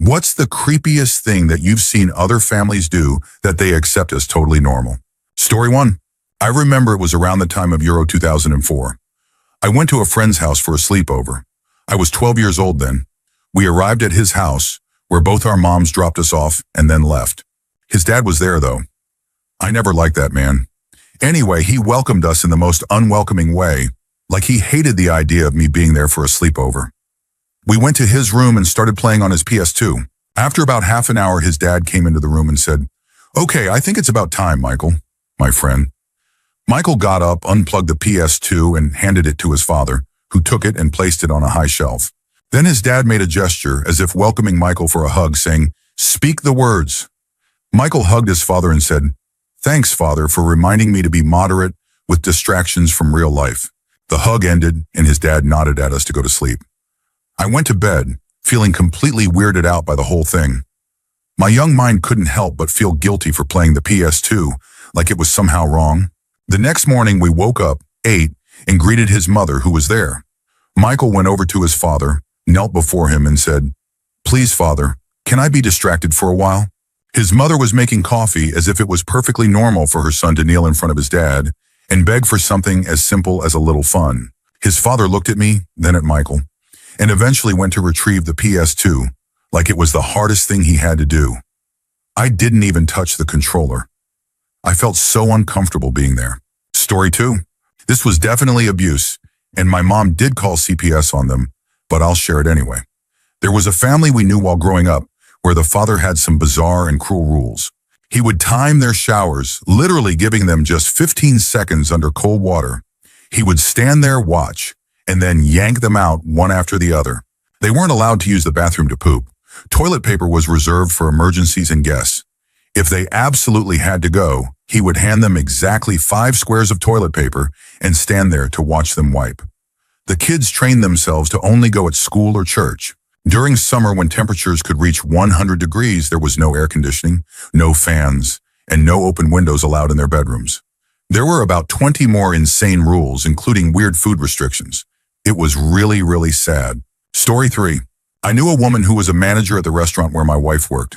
What's the creepiest thing that you've seen other families do that they accept as totally normal? Story 1. I remember it was around the time of Euro 2004. I went to a friend's house for a sleepover. I was 12 years old then. We arrived at his house, where both our moms dropped us off and then left. His dad was there, though. I never liked that man. Anyway, he welcomed us in the most unwelcoming way, like he hated the idea of me being there for a sleepover. We went to his room and started playing on his PS2. After about half an hour, his dad came into the room and said, "Okay, I think it's about time, Michael," my friend. Michael got up, unplugged the PS2, and handed it to his father, who took it and placed it on a high shelf. Then his dad made a gesture as if welcoming Michael for a hug, saying, "Speak the words." Michael hugged his father and said, "Thanks, Father, for reminding me to be moderate with distractions from real life." The hug ended, and his dad nodded at us to go to sleep. I went to bed, feeling completely weirded out by the whole thing. My young mind couldn't help but feel guilty for playing the PS2, like it was somehow wrong. The next morning we woke up, ate, and greeted his mother, who was there. Michael went over to his father, knelt before him and said, "Please, Father, can I be distracted for a while?" His mother was making coffee as if it was perfectly normal for her son to kneel in front of his dad and beg for something as simple as a little fun. His father looked at me, then at Michael, and eventually went to retrieve the PS2, like it was the hardest thing he had to do. I didn't even touch the controller. I felt so uncomfortable being there. Story 2. This was definitely abuse, and my mom did call CPS on them, but I'll share it anyway. There was a family we knew while growing up where the father had some bizarre and cruel rules. He would time their showers, literally giving them just 15 seconds under cold water. He would stand there, watch, and then yank them out one after the other. They weren't allowed to use the bathroom to poop. Toilet paper was reserved for emergencies and guests. If they absolutely had to go, he would hand them exactly 5 squares of toilet paper and stand there to watch them wipe. The kids trained themselves to only go at school or church. During summer, when temperatures could reach 100 degrees, there was no air conditioning, no fans, and no open windows allowed in their bedrooms. There were about 20 more insane rules, including weird food restrictions. It was really, really sad. Story 3. I knew a woman who was a manager at the restaurant where my wife worked.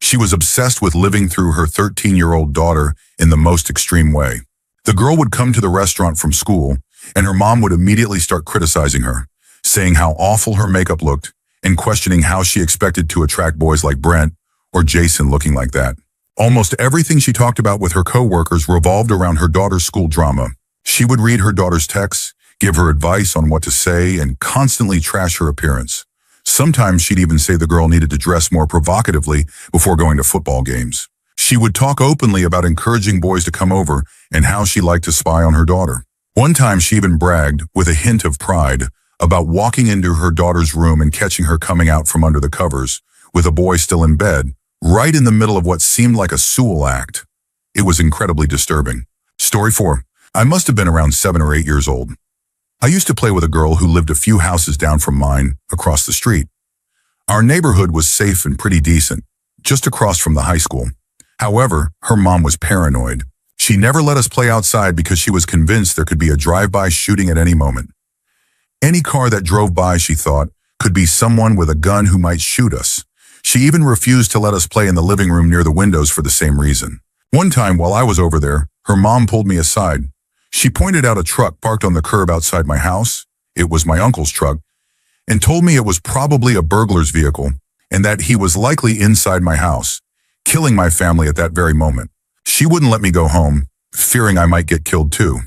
She was obsessed with living through her 13-year-old daughter in the most extreme way. The girl would come to the restaurant from school, and her mom would immediately start criticizing her, saying how awful her makeup looked, and questioning how she expected to attract boys like Brent or Jason looking like that. Almost everything she talked about with her coworkers revolved around her daughter's school drama. She would read her daughter's texts, give her advice on what to say, and constantly trash her appearance. Sometimes she'd even say the girl needed to dress more provocatively before going to football games. She would talk openly about encouraging boys to come over and how she liked to spy on her daughter. One time she even bragged, with a hint of pride, about walking into her daughter's room and catching her coming out from under the covers, with a boy still in bed, right in the middle of what seemed like a Sewell act. It was incredibly disturbing. Story 4. I must have been around 7 or 8 years old. I used to play with a girl who lived a few houses down from mine, across the street. Our neighborhood was safe and pretty decent, just across from the high school. However, her mom was paranoid. She never let us play outside because she was convinced there could be a drive-by shooting at any moment. Any car that drove by, she thought, could be someone with a gun who might shoot us. She even refused to let us play in the living room near the windows for the same reason. One time, while I was over there, her mom pulled me aside. She pointed out a truck parked on the curb outside my house. It was my uncle's truck, and told me it was probably a burglar's vehicle and that he was likely inside my house, killing my family at that very moment. She wouldn't let me go home, fearing I might get killed too.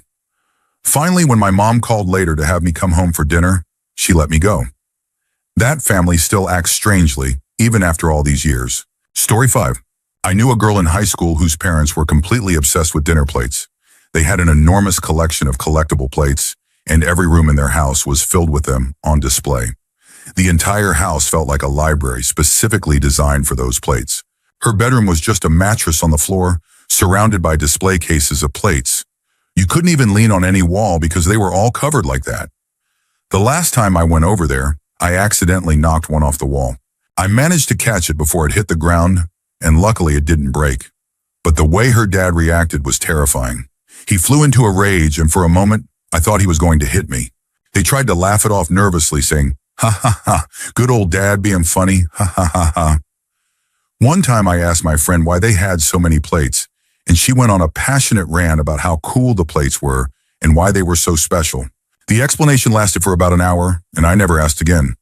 Finally, when my mom called later to have me come home for dinner, she let me go. That family still acts strangely, even after all these years. Story 5. I knew a girl in high school whose parents were completely obsessed with dinner plates. They had an enormous collection of collectible plates, and every room in their house was filled with them on display. The entire house felt like a library specifically designed for those plates. Her bedroom was just a mattress on the floor, surrounded by display cases of plates. You couldn't even lean on any wall because they were all covered like that. The last time I went over there, I accidentally knocked one off the wall. I managed to catch it before it hit the ground, and luckily it didn't break. But the way her dad reacted was terrifying. He flew into a rage, and for a moment, I thought he was going to hit me. They tried to laugh it off nervously, saying, "Ha ha ha, good old dad being funny, ha ha ha ha." One time I asked my friend why they had so many plates, and she went on a passionate rant about how cool the plates were and why they were so special. The explanation lasted for about an hour, and I never asked again.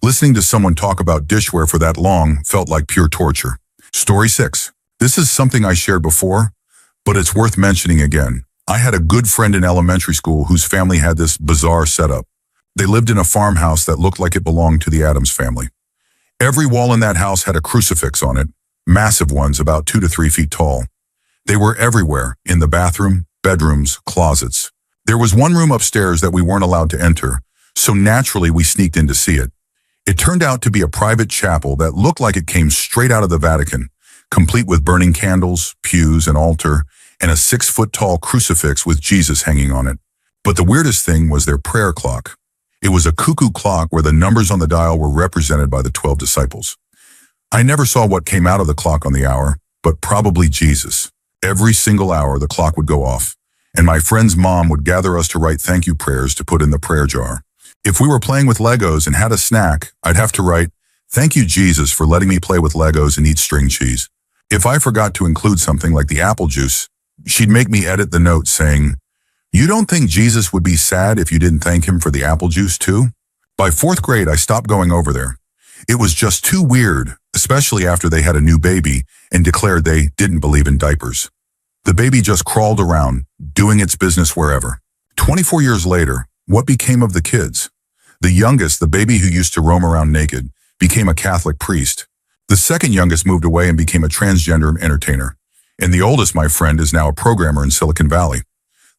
Listening to someone talk about dishware for that long felt like pure torture. Story 6. This is something I shared before, but it's worth mentioning again. I had a good friend in elementary school whose family had this bizarre setup. They lived in a farmhouse that looked like it belonged to the Addams family. Every wall in that house had a crucifix on it, massive ones about 2 to 3 feet tall. They were everywhere, in the bathroom, bedrooms, closets. There was one room upstairs that we weren't allowed to enter, so naturally we sneaked in to see it. It turned out to be a private chapel that looked like it came straight out of the Vatican, complete with burning candles, pews, an altar, and a 6-foot-tall crucifix with Jesus hanging on it. But the weirdest thing was their prayer clock. It was a cuckoo clock where the numbers on the dial were represented by the 12 disciples. I never saw what came out of the clock on the hour, but probably Jesus. Every single hour the clock would go off, and my friend's mom would gather us to write thank you prayers to put in the prayer jar. If we were playing with Legos and had a snack, I'd have to write, "Thank you, Jesus, for letting me play with Legos and eat string cheese." If I forgot to include something like the apple juice, she'd make me edit the note saying, "You don't think Jesus would be sad if you didn't thank him for the apple juice too?" By 4th grade, I stopped going over there. It was just too weird, especially after they had a new baby and declared they didn't believe in diapers. The baby just crawled around, doing its business wherever. 24 years later, what became of the kids? The youngest, the baby who used to roam around naked, became a Catholic priest. The second youngest moved away and became a transgender entertainer. And the oldest, my friend, is now a programmer in Silicon Valley.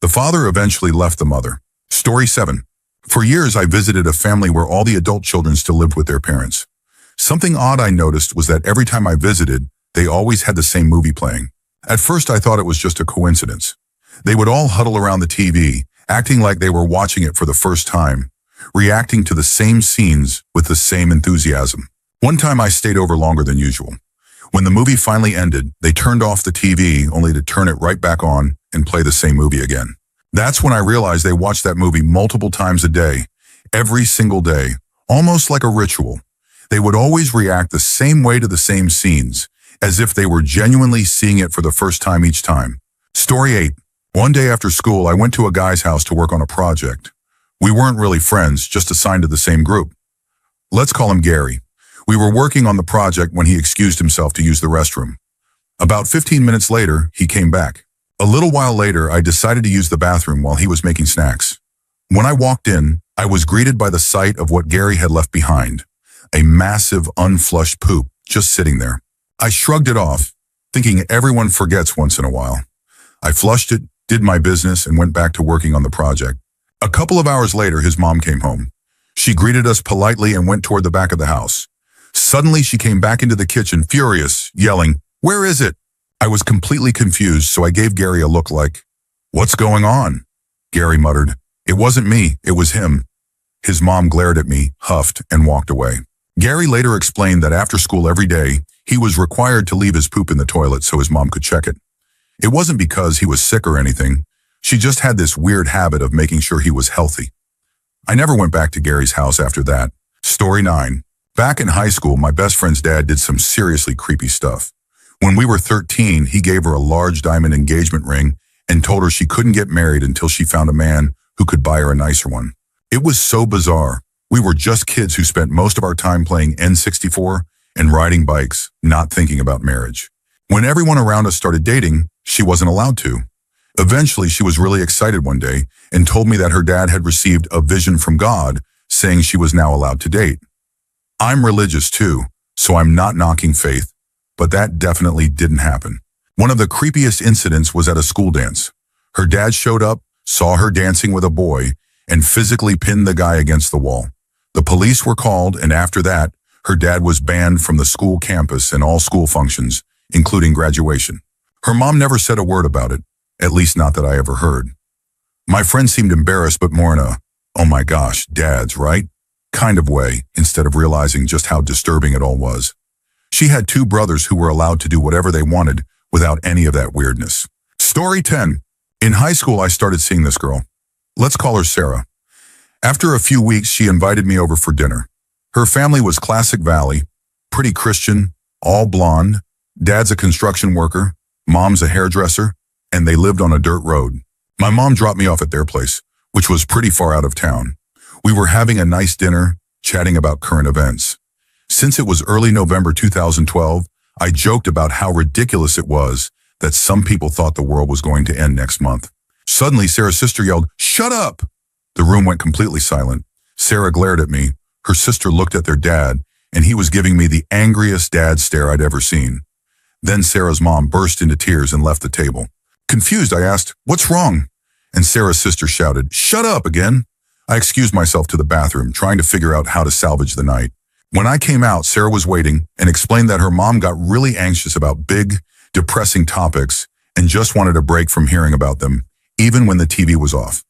The father eventually left the mother. Story 7. For years, I visited a family where all the adult children still lived with their parents. Something odd I noticed was that every time I visited, they always had the same movie playing. At first, I thought it was just a coincidence. They would all huddle around the TV, acting like they were watching it for the first time, reacting to the same scenes with the same enthusiasm. One time I stayed over longer than usual. When the movie finally ended, they turned off the TV only to turn it right back on and play the same movie again. That's when I realized they watched that movie multiple times a day, every single day, almost like a ritual. They would always react the same way to the same scenes, as if they were genuinely seeing it for the first time each time. Story 8. One day after school, I went to a guy's house to work on a project. We weren't really friends, just assigned to the same group. Let's call him Gary. We were working on the project when he excused himself to use the restroom. About 15 minutes later, he came back. A little while later, I decided to use the bathroom while he was making snacks. When I walked in, I was greeted by the sight of what Gary had left behind, a massive unflushed poop just sitting there. I shrugged it off, thinking everyone forgets once in a while. I flushed it, did my business, and went back to working on the project. A couple of hours later, his mom came home. She greeted us politely and went toward the back of the house. Suddenly, she came back into the kitchen, furious, yelling, "Where is it?" I was completely confused, so I gave Gary a look like, "What's going on?" Gary muttered, "It wasn't me, it was him." His mom glared at me, huffed, and walked away. Gary later explained that after school every day, he was required to leave his poop in the toilet so his mom could check it. It wasn't because he was sick or anything. She just had this weird habit of making sure he was healthy. I never went back to Gary's house after that. Story 9. Back in high school, my best friend's dad did some seriously creepy stuff. When we were 13, he gave her a large diamond engagement ring and told her she couldn't get married until she found a man who could buy her a nicer one. It was so bizarre. We were just kids who spent most of our time playing N64 and riding bikes, not thinking about marriage. When everyone around us started dating, she wasn't allowed to. Eventually, she was really excited one day and told me that her dad had received a vision from God saying she was now allowed to date. I'm religious too, so I'm not knocking faith, but that definitely didn't happen. One of the creepiest incidents was at a school dance. Her dad showed up, saw her dancing with a boy, and physically pinned the guy against the wall. The police were called, and after that, her dad was banned from the school campus and all school functions, including graduation. Her mom never said a word about it, at least not that I ever heard. My friend seemed embarrassed, but more in a, "Oh my gosh, dads, right?" kind of way, instead of realizing just how disturbing it all was. She had 2 brothers who were allowed to do whatever they wanted without any of that weirdness. Story 10. In high school, I started seeing this girl. Let's call her Sarah. After a few weeks, she invited me over for dinner. Her family was classic Valley, pretty Christian, all blonde, Dad's a construction worker, mom's a hairdresser, and they lived on a dirt road. My mom dropped me off at their place, which was pretty far out of town. We were having a nice dinner, chatting about current events. Since it was early November 2012, I joked about how ridiculous it was that some people thought the world was going to end next month. Suddenly, Sarah's sister yelled, "Shut up!" The room went completely silent. Sarah glared at me. Her sister looked at their dad, and he was giving me the angriest dad stare I'd ever seen. Then Sarah's mom burst into tears and left the table. Confused, I asked, "What's wrong?" And Sarah's sister shouted, "Shut up again!" I excused myself to the bathroom, trying to figure out how to salvage the night. When I came out, Sarah was waiting and explained that her mom got really anxious about big, depressing topics and just wanted a break from hearing about them, even when the TV was off.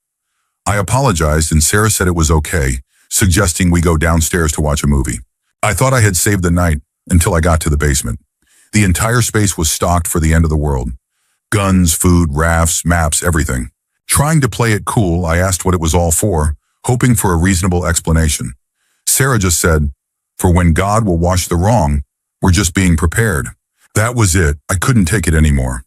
I apologized and Sarah said it was okay, suggesting we go downstairs to watch a movie. I thought I had saved the night until I got to the basement. The entire space was stocked for the end of the world. Guns, food, rafts, maps, everything. Trying to play it cool, I asked what it was all for, hoping for a reasonable explanation. Sarah just said, "For when God will wash the wrong, we're just being prepared." That was it. I couldn't take it anymore.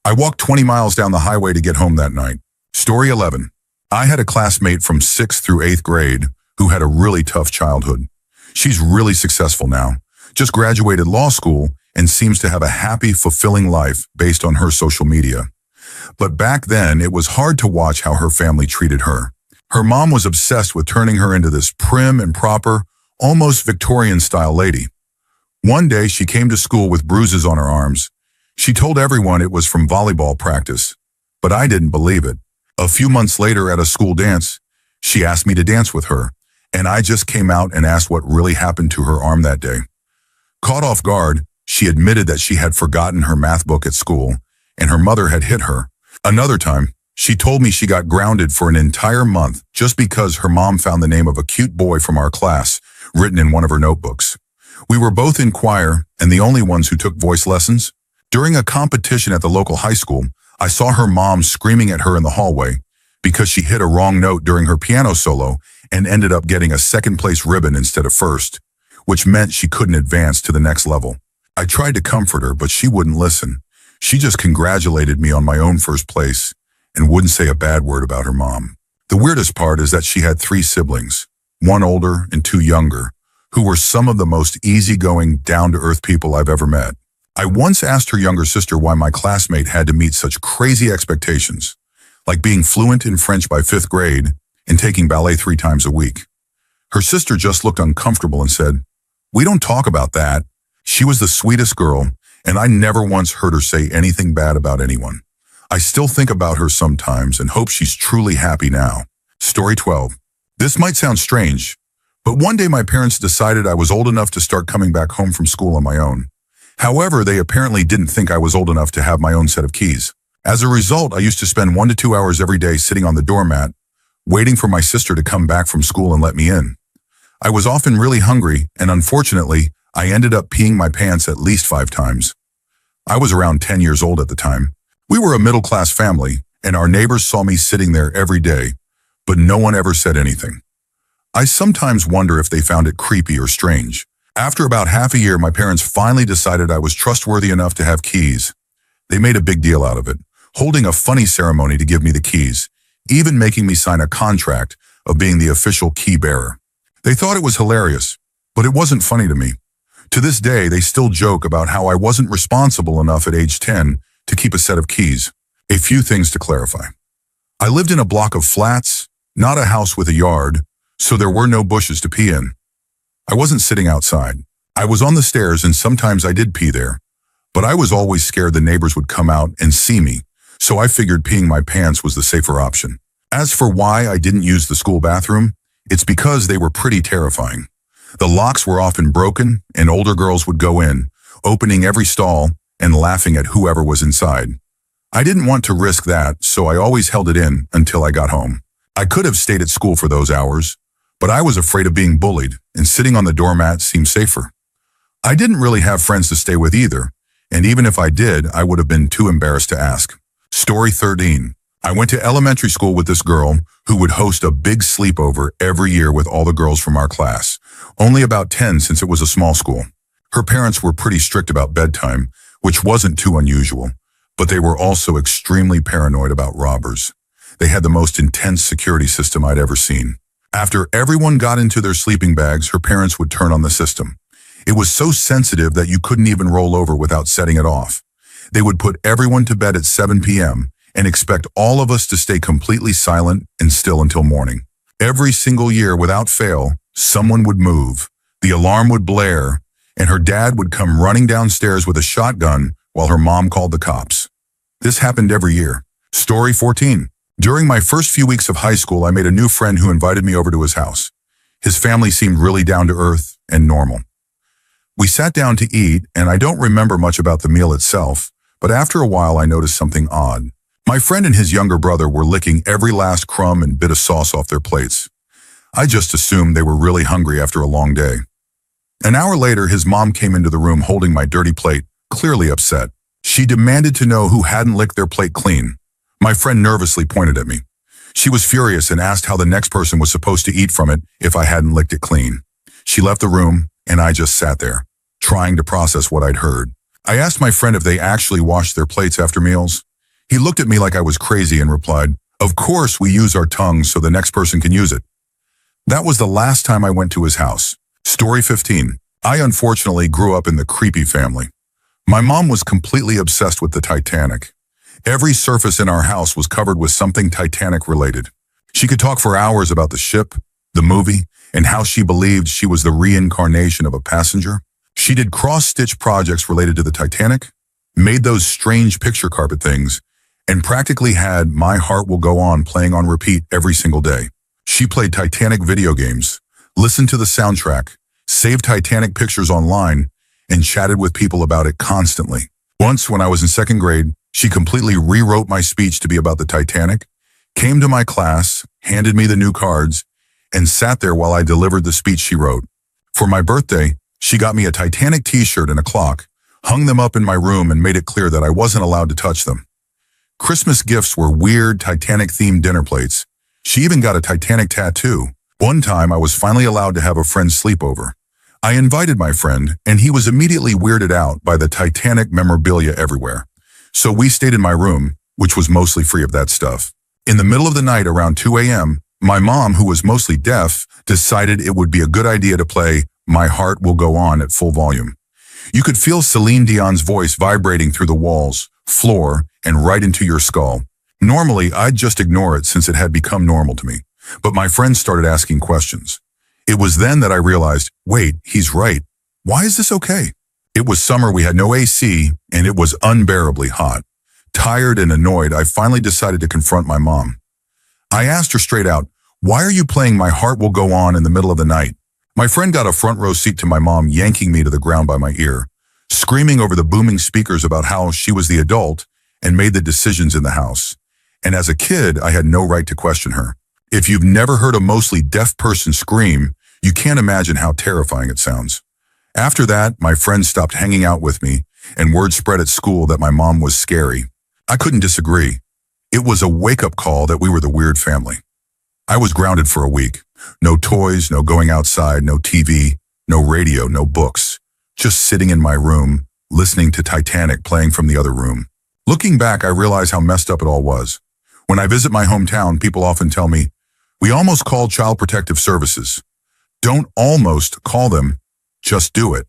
I walked 20 miles down the highway to get home that night. Story 11. I had a classmate from 6th through 8th grade who had a really tough childhood. She's really successful now, just graduated law school, and seems to have a happy, fulfilling life based on her social media. But back then, it was hard to watch how her family treated her. Her mom was obsessed with turning her into this prim and proper, almost Victorian-style lady. One day, she came to school with bruises on her arms. She told everyone it was from volleyball practice, but I didn't believe it. A few months later at a school dance, she asked me to dance with her, and I just came out and asked what really happened to her arm that day. Caught off guard, she admitted that she had forgotten her math book at school, and her mother had hit her. Another time, she told me she got grounded for an entire month just because her mom found the name of a cute boy from our class written in one of her notebooks. We were both in choir and the only ones who took voice lessons. During a competition at the local high school, I saw her mom screaming at her in the hallway because she hit a wrong note during her piano solo and ended up getting a second-place ribbon instead of first, which meant she couldn't advance to the next level. I tried to comfort her, but she wouldn't listen. She just congratulated me on my own first place and wouldn't say a bad word about her mom. The weirdest part is that she had 3 siblings, 1 older and 2 younger, who were some of the most easygoing, down-to-earth people I've ever met. I once asked her younger sister why my classmate had to meet such crazy expectations, like being fluent in French by 5th grade and taking ballet 3 times a week. Her sister just looked uncomfortable and said, "We don't talk about that." She was the sweetest girl, and I never once heard her say anything bad about anyone. I still think about her sometimes and hope she's truly happy now. Story 12. This might sound strange, but one day my parents decided I was old enough to start coming back home from school on my own. However, they apparently didn't think I was old enough to have my own set of keys. As a result, I used to spend 1 to 2 hours every day sitting on the doormat, waiting for my sister to come back from school and let me in. I was often really hungry, and unfortunately, I ended up peeing my pants at least 5 times. I was around 10 years old at the time. We were a middle-class family, and our neighbors saw me sitting there every day, but no one ever said anything. I sometimes wonder if they found it creepy or strange. After about half a year, my parents finally decided I was trustworthy enough to have keys. They made a big deal out of it, holding a funny ceremony to give me the keys, even making me sign a contract of being the official key bearer. They thought it was hilarious, but it wasn't funny to me. To this day, they still joke about how I wasn't responsible enough at age 10 to keep a set of keys. A few things to clarify. I lived in a block of flats, not a house with a yard, so there were no bushes to pee in. I wasn't sitting outside. I was on the stairs and sometimes I did pee there, but I was always scared the neighbors would come out and see me, so I figured peeing my pants was the safer option. As for why I didn't use the school bathroom, it's because they were pretty terrifying. The locks were often broken and older girls would go in, opening every stall and laughing at whoever was inside. I didn't want to risk that, so I always held it in until I got home. I could have stayed at school for those hours, but I was afraid of being bullied, and sitting on the doormat seemed safer. I didn't really have friends to stay with either, and even if I did, I would have been too embarrassed to ask. Story 13. I went to elementary school with this girl who would host a big sleepover every year with all the girls from our class, only about 10 since it was a small school. Her parents were pretty strict about bedtime, which wasn't too unusual, but they were also extremely paranoid about robbers. They had the most intense security system I'd ever seen. After everyone got into their sleeping bags, her parents would turn on the system. It was so sensitive that you couldn't even roll over without setting it off. They would put everyone to bed at 7 p.m. and expect all of us to stay completely silent and still until morning. Every single year, without fail, someone would move, the alarm would blare, and her dad would come running downstairs with a shotgun while her mom called the cops. This happened every year. Story 14. During my first few weeks of high school, I made a new friend who invited me over to his house. His family seemed really down to earth and normal. We sat down to eat, and I don't remember much about the meal itself, but after a while I noticed something odd. My friend and his younger brother were licking every last crumb and bit of sauce off their plates. I just assumed they were really hungry after a long day. An hour later, his mom came into the room holding my dirty plate, clearly upset. She demanded to know who hadn't licked their plate clean. My friend nervously pointed at me. She was furious and asked how the next person was supposed to eat from it if I hadn't licked it clean. She left the room, and I just sat there, trying to process what I'd heard. I asked my friend if they actually washed their plates after meals. He looked at me like I was crazy and replied, "Of course we use our tongues so the next person can use it." That was the last time I went to his house. Story 15. I unfortunately grew up in the creepy family. My mom was completely obsessed with the Titanic. Every surface in our house was covered with something Titanic related. She could talk for hours about the ship, the movie, and how she believed she was the reincarnation of a passenger. She did cross-stitch projects related to the Titanic, made those strange picture carpet things, and practically had My Heart Will Go On playing on repeat every single day. She played Titanic video games, listened to the soundtrack, saved Titanic pictures online, and chatted with people about it constantly. Once, when I was in second grade, she completely rewrote my speech to be about the Titanic, came to my class, handed me the new cards, and sat there while I delivered the speech she wrote. For my birthday, she got me a Titanic t-shirt and a clock, hung them up in my room, and made it clear that I wasn't allowed to touch them. Christmas gifts were weird Titanic-themed dinner plates. She even got a Titanic tattoo. One time, I was finally allowed to have a friend's sleepover. I invited my friend, and he was immediately weirded out by the Titanic memorabilia everywhere. So we stayed in my room, which was mostly free of that stuff. In the middle of the night, around 2 a.m., my mom, who was mostly deaf, decided it would be a good idea to play My Heart Will Go On at full volume. You could feel Celine Dion's voice vibrating through the walls, floor, and right into your skull. Normally, I'd just ignore it since it had become normal to me, but my friends started asking questions. It was then that I realized, wait, he's right. Why is this okay? It was summer, we had no AC, and it was unbearably hot. Tired and annoyed, I finally decided to confront my mom. I asked her straight out, "Why are you playing My Heart Will Go On in the middle of the night?" My friend got a front row seat to my mom yanking me to the ground by my ear, screaming over the booming speakers about how she was the adult and made the decisions in the house. And as a kid, I had no right to question her. If you've never heard a mostly deaf person scream, you can't imagine how terrifying it sounds. After that, my friends stopped hanging out with me, and word spread at school that my mom was scary. I couldn't disagree. It was a wake-up call that we were the weird family. I was grounded for a week. No toys, no going outside, no TV, no radio, no books. Just sitting in my room, listening to Titanic playing from the other room. Looking back, I realize how messed up it all was. When I visit my hometown, people often tell me, "We almost called Child Protective Services." Don't almost call them, just do it.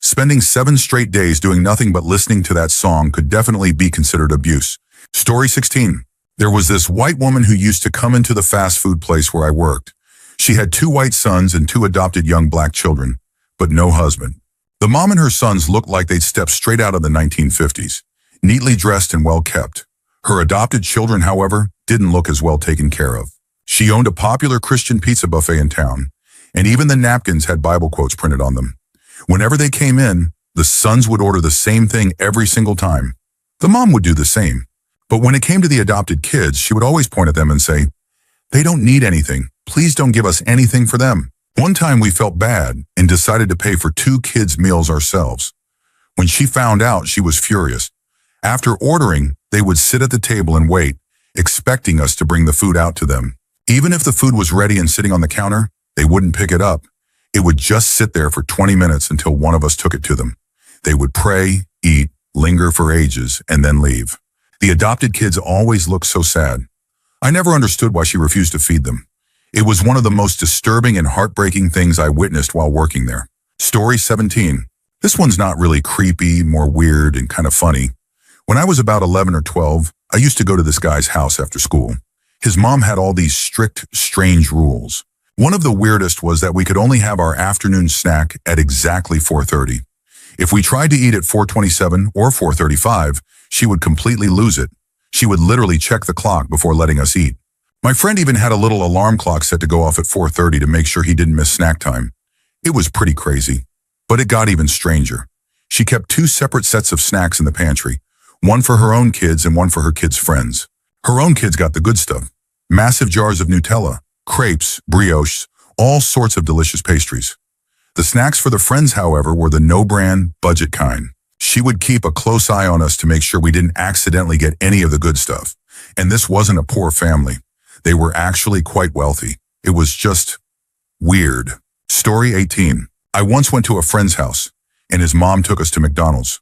Spending 7 straight days doing nothing but listening to that song could definitely be considered abuse. Story 16. There was this white woman who used to come into the fast food place where I worked. She had 2 white sons and 2 adopted young black children, but no husband. The mom and her sons looked like they'd stepped straight out of the 1950s, neatly dressed and well kept. Her adopted children, however, didn't look as well taken care of. She owned a popular Christian pizza buffet in town, and even the napkins had Bible quotes printed on them. Whenever they came in, the sons would order the same thing every single time. The mom would do the same. But when it came to the adopted kids, she would always point at them and say, "They don't need anything. Please don't give us anything for them." One time we felt bad and decided to pay for 2 kids' meals ourselves. When she found out, she was furious. After ordering, they would sit at the table and wait, expecting us to bring the food out to them. Even if the food was ready and sitting on the counter, they wouldn't pick it up. It would just sit there for 20 minutes until one of us took it to them. They would pray, eat, linger for ages, and then leave. The adopted kids always looked so sad. I never understood why she refused to feed them. It was one of the most disturbing and heartbreaking things I witnessed while working there. Story 17. This one's not really creepy, more weird and kind of funny. When I was about 11 or 12, I used to go to this guy's house after school. His mom had all these strict, strange rules. One of the weirdest was that we could only have our afternoon snack at exactly 4:30. If we tried to eat at 4:27 or 4:35, she would completely lose it. She would literally check the clock before letting us eat. My friend even had a little alarm clock set to go off at 4:30 to make sure he didn't miss snack time. It was pretty crazy, but it got even stranger. She kept 2 separate sets of snacks in the pantry, one for her own kids and one for her kids' friends. Her own kids got the good stuff, massive jars of Nutella, crepes, brioches, all sorts of delicious pastries. The snacks for the friends, however, were the no-brand, budget kind. She would keep a close eye on us to make sure we didn't accidentally get any of the good stuff. And this wasn't a poor family. They were actually quite wealthy. It was just weird. Story 18. I once went to a friend's house, and his mom took us to McDonald's.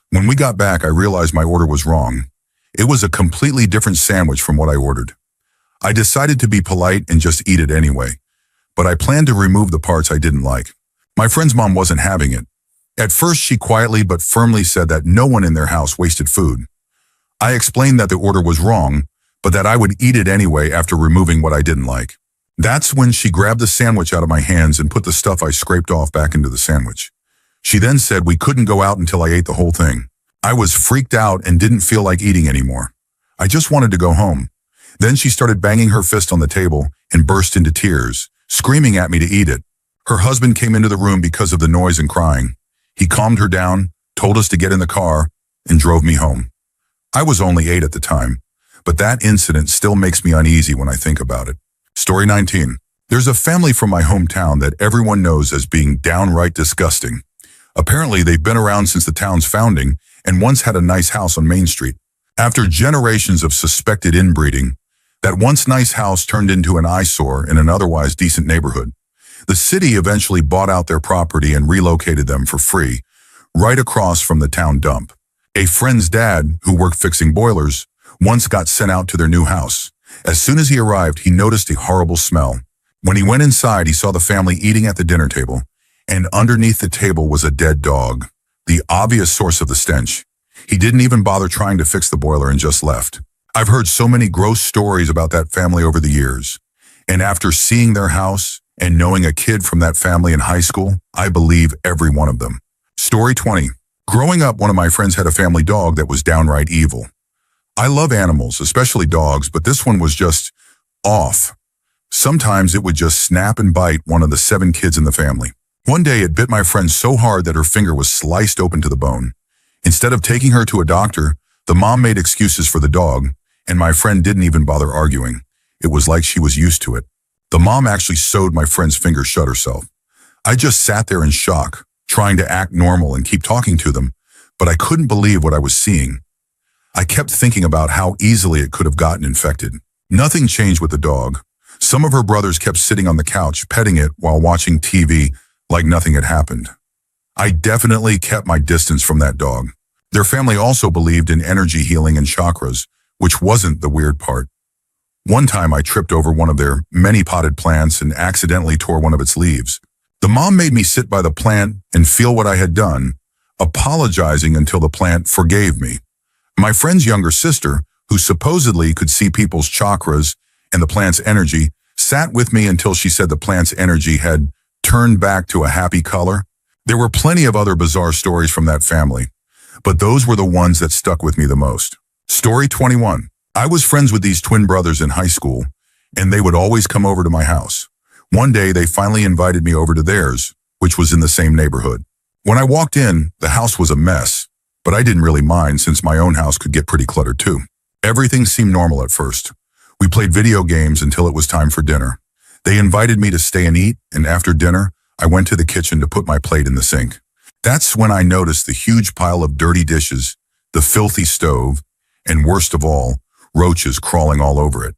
When we got back, I realized my order was wrong. It was a completely different sandwich from what I ordered. I decided to be polite and just eat it anyway, but I planned to remove the parts I didn't like. My friend's mom wasn't having it. At first, she quietly but firmly said that no one in their house wasted food. I explained that the order was wrong, but that I would eat it anyway after removing what I didn't like. That's when she grabbed the sandwich out of my hands and put the stuff I scraped off back into the sandwich. She then said we couldn't go out until I ate the whole thing. I was freaked out and didn't feel like eating anymore. I just wanted to go home. Then she started banging her fist on the table and burst into tears, screaming at me to eat it. Her husband came into the room because of the noise and crying. He calmed her down, told us to get in the car, and drove me home. I was only 8 at the time, but that incident still makes me uneasy when I think about it. Story 19. There's a family from my hometown that everyone knows as being downright disgusting. Apparently, they've been around since the town's founding and once had a nice house on Main Street. After generations of suspected inbreeding, that once nice house turned into an eyesore in an otherwise decent neighborhood. The city eventually bought out their property and relocated them for free, right across from the town dump. A friend's dad, who worked fixing boilers, once got sent out to their new house. As soon as he arrived, he noticed a horrible smell. When he went inside, he saw the family eating at the dinner table, and underneath the table was a dead dog, the obvious source of the stench. He didn't even bother trying to fix the boiler and just left. I've heard so many gross stories about that family over the years, and after seeing their house and knowing a kid from that family in high school, I believe every one of them. Story 20. Growing up, one of my friends had a family dog that was downright evil. I love animals, especially dogs, but this one was just off. Sometimes it would just snap and bite one of the 7 kids in the family. One day it bit my friend so hard that her finger was sliced open to the bone. Instead of taking her to a doctor, the mom made excuses for the dog, and my friend didn't even bother arguing. It was like she was used to it. The mom actually sewed my friend's finger shut herself. I just sat there in shock, trying to act normal and keep talking to them, but I couldn't believe what I was seeing. I kept thinking about how easily it could have gotten infected. Nothing changed with the dog. Some of her brothers kept sitting on the couch, petting it while watching TV like nothing had happened. I definitely kept my distance from that dog. Their family also believed in energy healing and chakras, which wasn't the weird part. One time I tripped over one of their many potted plants and accidentally tore one of its leaves. The mom made me sit by the plant and feel what I had done, apologizing until the plant forgave me. My friend's younger sister, who supposedly could see people's chakras and the plant's energy, sat with me until she said the plant's energy had turned back to a happy color. There were plenty of other bizarre stories from that family, but those were the ones that stuck with me the most. Story 21. I was friends with these twin brothers in high school, and they would always come over to my house. One day, they finally invited me over to theirs, which was in the same neighborhood. When I walked in, the house was a mess, but I didn't really mind since my own house could get pretty cluttered too. Everything seemed normal at first. We played video games until it was time for dinner. They invited me to stay and eat, and after dinner, I went to the kitchen to put my plate in the sink. That's when I noticed the huge pile of dirty dishes, the filthy stove, and worst of all, roaches crawling all over it.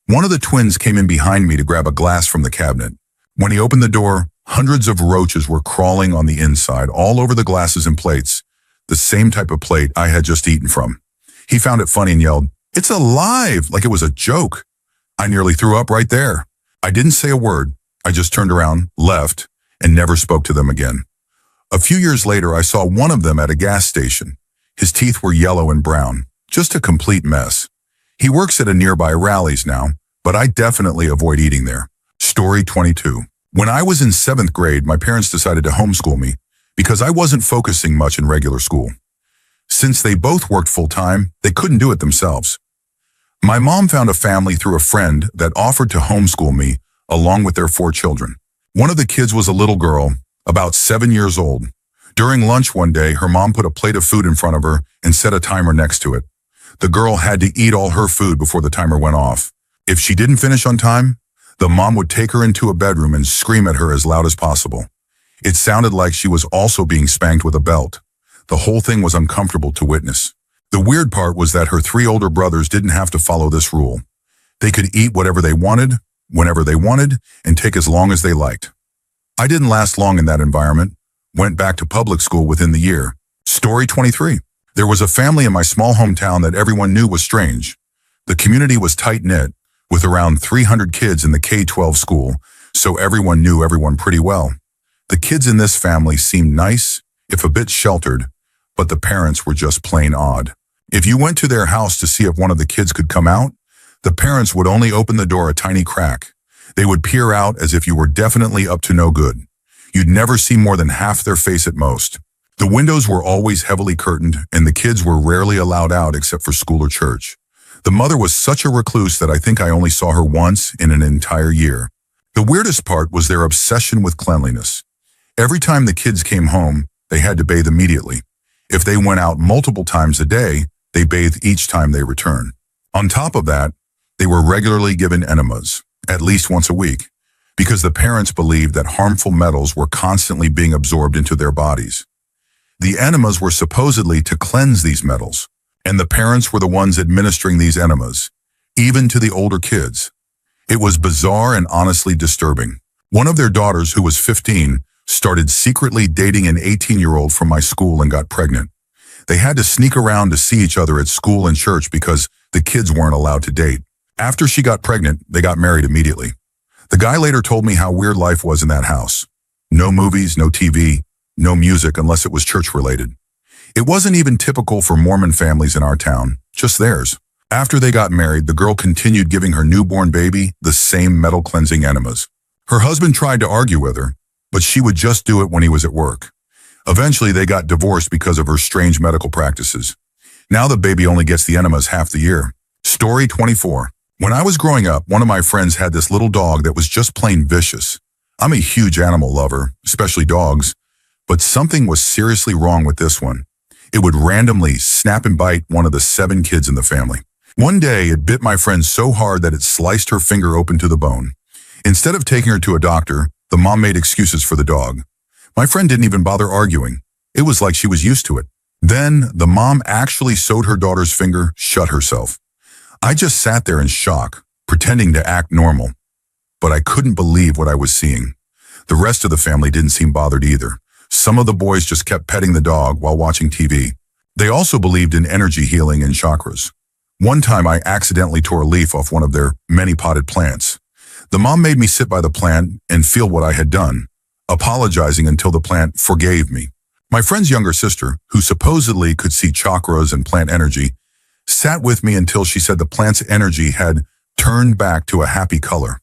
One of the twins came in behind me to grab a glass from the cabinet. When he opened the door, hundreds of roaches were crawling on the inside, all over the glasses and plates. the same type of plate I had just eaten from. He found it funny and yelled, "It's alive!" like it was a joke. I nearly threw up right there. I didn't say a word. I just turned around, left, and never spoke to them again. A few years later, I saw one of them at a gas station. His teeth were yellow and brown, just a complete mess. He works at a nearby Rally's now, but I definitely avoid eating there. Story 22. When I was in 7th grade, my parents decided to homeschool me because I wasn't focusing much in regular school. Since they both worked full-time, they couldn't do it themselves. My mom found a family through a friend that offered to homeschool me along with their 4 children. One of the kids was a little girl, about 7 years old. During lunch one day, her mom put a plate of food in front of her and set a timer next to it. The girl had to eat all her food before the timer went off. If she didn't finish on time, the mom would take her into a bedroom and scream at her as loud as possible. It sounded like she was also being spanked with a belt. The whole thing was uncomfortable to witness. The weird part was that her 3 older brothers didn't have to follow this rule. They could eat whatever they wanted, whenever they wanted, and take as long as they liked. I didn't last long in that environment. Went back to public school within the year. Story 23. There was a family in my small hometown that everyone knew was strange. The community was tight-knit, with around 300 kids in the K-12 school, so everyone knew everyone pretty well. The kids in this family seemed nice, if a bit sheltered, but the parents were just plain odd. If you went to their house to see if one of the kids could come out, the parents would only open the door a tiny crack. They would peer out as if you were definitely up to no good. You'd never see more than half their face at most. The windows were always heavily curtained, and the kids were rarely allowed out except for school or church. The mother was such a recluse that I think I only saw her once in an entire year. The weirdest part was their obsession with cleanliness. Every time the kids came home, they had to bathe immediately. If they went out multiple times a day, they bathed each time they returned. On top of that, they were regularly given enemas, at least once a week, because the parents believed that harmful metals were constantly being absorbed into their bodies. The enemas were supposedly to cleanse these metals, and the parents were the ones administering these enemas, even to the older kids. It was bizarre and honestly disturbing. One of their daughters, who was 15, started secretly dating an 18-year-old from my school and got pregnant. They had to sneak around to see each other at school and church because the kids weren't allowed to date. After she got pregnant, they got married immediately. The guy later told me how weird life was in that house. No movies, no TV, no music unless it was church-related. It wasn't even typical for Mormon families in our town, just theirs. After they got married, the girl continued giving her newborn baby the same metal-cleansing enemas. Her husband tried to argue with her, but she would just do it when he was at work. Eventually, they got divorced because of her strange medical practices. Now the baby only gets the enemas half the year. Story 24. When I was growing up, one of my friends had this little dog that was just plain vicious. I'm a huge animal lover, especially dogs, but something was seriously wrong with this one. It would randomly snap and bite one of the 7 kids in the family. One day, it bit my friend so hard that it sliced her finger open to the bone. Instead of taking her to a doctor, the mom made excuses for the dog. My friend didn't even bother arguing. It was like she was used to it. Then, the mom actually sewed her daughter's finger shut herself. I just sat there in shock, pretending to act normal. But I couldn't believe what I was seeing. The rest of the family didn't seem bothered either. Some of the boys just kept petting the dog while watching TV. They also believed in energy healing and chakras. One time I accidentally tore a leaf off one of their many potted plants. The mom made me sit by the plant and feel what I had done, apologizing until the plant forgave me. My friend's younger sister, who supposedly could see chakras and plant energy, sat with me until she said the plant's energy had turned back to a happy color.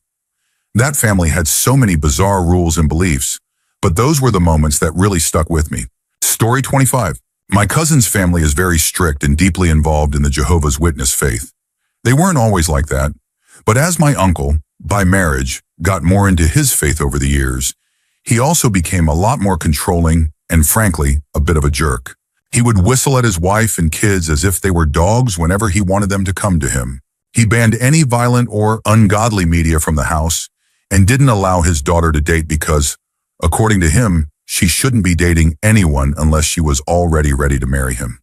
That family had so many bizarre rules and beliefs, but those were the moments that really stuck with me. Story 25. My cousin's family is very strict and deeply involved in the Jehovah's Witness faith. They weren't always like that, but as my uncle, by marriage, got more into his faith over the years, he also became a lot more controlling and, frankly, a bit of a jerk. He would whistle at his wife and kids as if they were dogs whenever he wanted them to come to him. He banned any violent or ungodly media from the house and didn't allow his daughter to date because, according to him, she shouldn't be dating anyone unless she was already ready to marry him.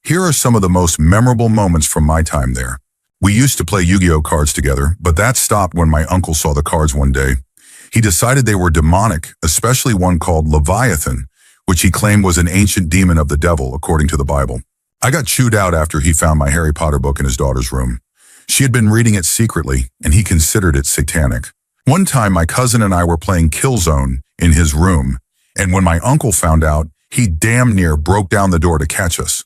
Here are some of the most memorable moments from my time there. We used to play Yu-Gi-Oh cards together, but that stopped when my uncle saw the cards one day. He decided they were demonic, especially one called Leviathan, which he claimed was an ancient demon of the devil, according to the Bible. I got chewed out after he found my Harry Potter book in his daughter's room. She had been reading it secretly, and he considered it satanic. One time, my cousin and I were playing Killzone in his room, and when my uncle found out, he damn near broke down the door to catch us.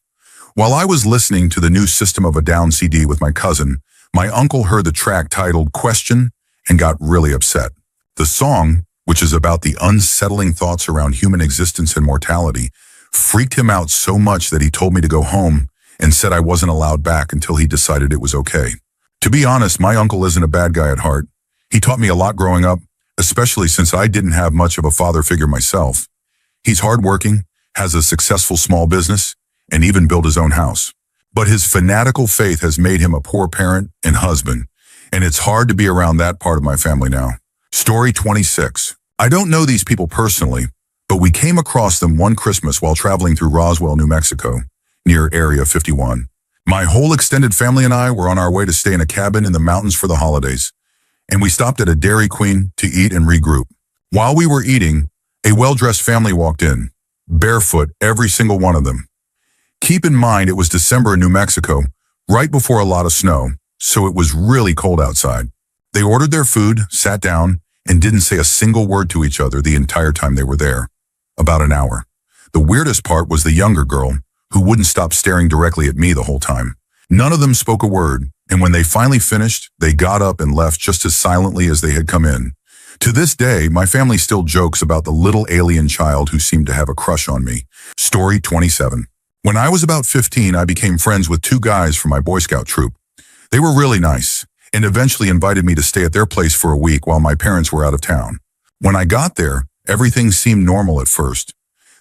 While I was listening to the new System of a Down CD with my cousin, my uncle heard the track titled Question and got really upset. The song, which is about the unsettling thoughts around human existence and mortality, freaked him out so much that he told me to go home and said I wasn't allowed back until he decided it was okay. To be honest, my uncle isn't a bad guy at heart. He taught me a lot growing up, especially since I didn't have much of a father figure myself. He's hardworking, has a successful small business, and even built his own house. But his fanatical faith has made him a poor parent and husband, and it's hard to be around that part of my family now. Story 26. I don't know these people personally, but we came across them one Christmas while traveling through Roswell, New Mexico, near Area 51. My whole extended family and I were on our way to stay in a cabin in the mountains for the holidays, and we stopped at a Dairy Queen to eat and regroup. While we were eating, a well-dressed family walked in, barefoot, every single one of them. Keep in mind it was December in New Mexico, right before a lot of snow, so it was really cold outside. They ordered their food, sat down, and didn't say a single word to each other the entire time they were there. About an hour. The weirdest part was the younger girl, who wouldn't stop staring directly at me the whole time. None of them spoke a word, and when they finally finished, they got up and left just as silently as they had come in. To this day, my family still jokes about the little alien child who seemed to have a crush on me. Story 27. When I was about 15, I became friends with two guys from my Boy Scout troop. They were really nice, and eventually invited me to stay at their place for a week while my parents were out of town. When I got there, everything seemed normal at first.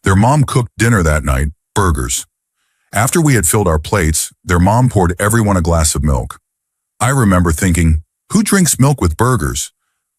Their mom cooked dinner that night, burgers. After we had filled our plates, their mom poured everyone a glass of milk. I remember thinking, who drinks milk with burgers?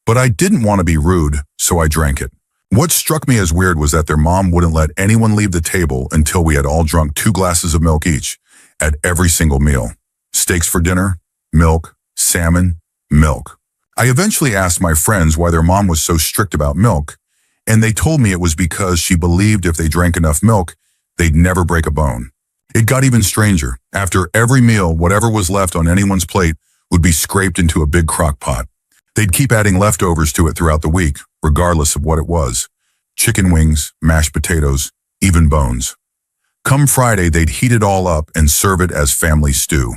But I didn't want to be rude, so I drank it. What struck me as weird was that their mom wouldn't let anyone leave the table until we had all drunk 2 glasses of milk each, at every single meal. Steaks for dinner, milk, salmon, milk. I eventually asked my friends why their mom was so strict about milk, and they told me it was because she believed if they drank enough milk, they'd never break a bone. It got even stranger. After every meal, whatever was left on anyone's plate would be scraped into a big crock pot. They'd keep adding leftovers to it throughout the week, regardless of what it was. Chicken wings, mashed potatoes, even bones. Come Friday, they'd heat it all up and serve it as family stew.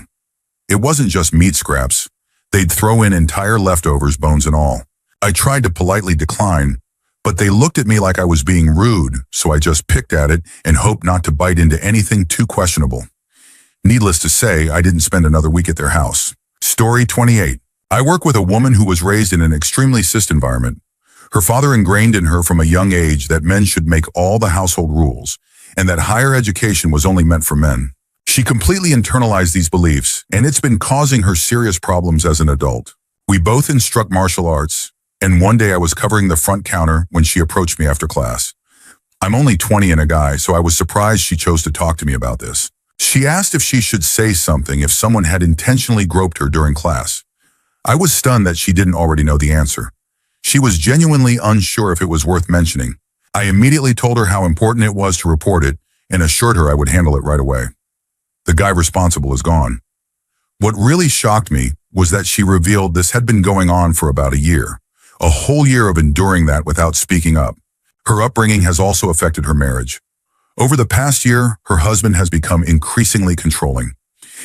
It wasn't just meat scraps. They'd throw in entire leftovers, bones and all. I tried to politely decline, but they looked at me like I was being rude, so I just picked at it and hoped not to bite into anything too questionable. Needless to say, I didn't spend another week at their house. Story 28. I work with a woman who was raised in an extremely cis environment. Her father ingrained in her from a young age that men should make all the household rules, and that higher education was only meant for men. She completely internalized these beliefs, and it's been causing her serious problems as an adult. We both instruct martial arts, and one day I was covering the front counter when she approached me after class. I'm only 20 and a guy, so I was surprised she chose to talk to me about this. She asked if she should say something if someone had intentionally groped her during class. I was stunned that she didn't already know the answer. She was genuinely unsure if it was worth mentioning. I immediately told her how important it was to report it and assured her I would handle it right away. The guy responsible is gone. What really shocked me was that she revealed this had been going on for about a year. A whole year of enduring that without speaking up. Her upbringing has also affected her marriage. Over the past year, her husband has become increasingly controlling.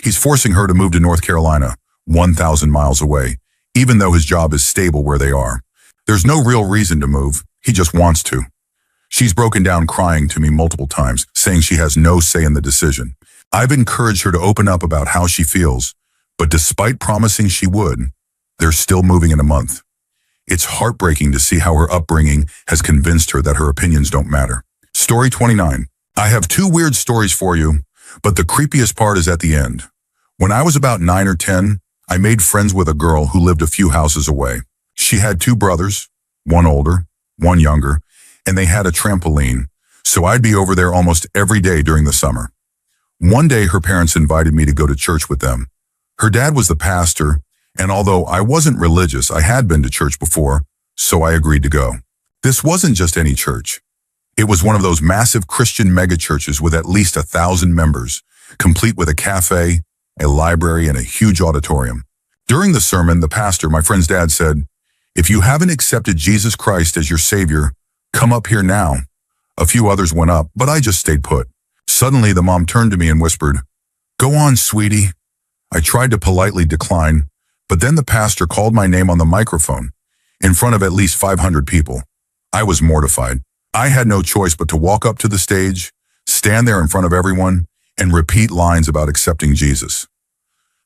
He's forcing her to move to North Carolina, 1,000 miles away, even though his job is stable where they are. There's no real reason to move, he just wants to. She's broken down crying to me multiple times, saying she has no say in the decision. I've encouraged her to open up about how she feels, but despite promising she would, they're still moving in a month. It's heartbreaking to see how her upbringing has convinced her that her opinions don't matter. Story 29. I have 2 weird stories for you, but the creepiest part is at the end. When I was about 9 or 10, I made friends with a girl who lived a few houses away. She had 2 brothers, one older, one younger, and they had a trampoline, so I'd be over there almost every day during the summer. One day, her parents invited me to go to church with them. Her dad was the pastor, and although I wasn't religious, I had been to church before, so I agreed to go. This wasn't just any church. It was one of those massive Christian megachurches with at least 1,000 members, complete with a cafe, a library, and a huge auditorium. During the sermon, the pastor, my friend's dad, said, "If you haven't accepted Jesus Christ as your Savior, come up here now." A few others went up, but I just stayed put. Suddenly, the mom turned to me and whispered, "Go on, sweetie." I tried to politely decline, but then the pastor called my name on the microphone, in front of at least 500 people. I was mortified. I had no choice but to walk up to the stage, stand there in front of everyone, and repeat lines about accepting Jesus.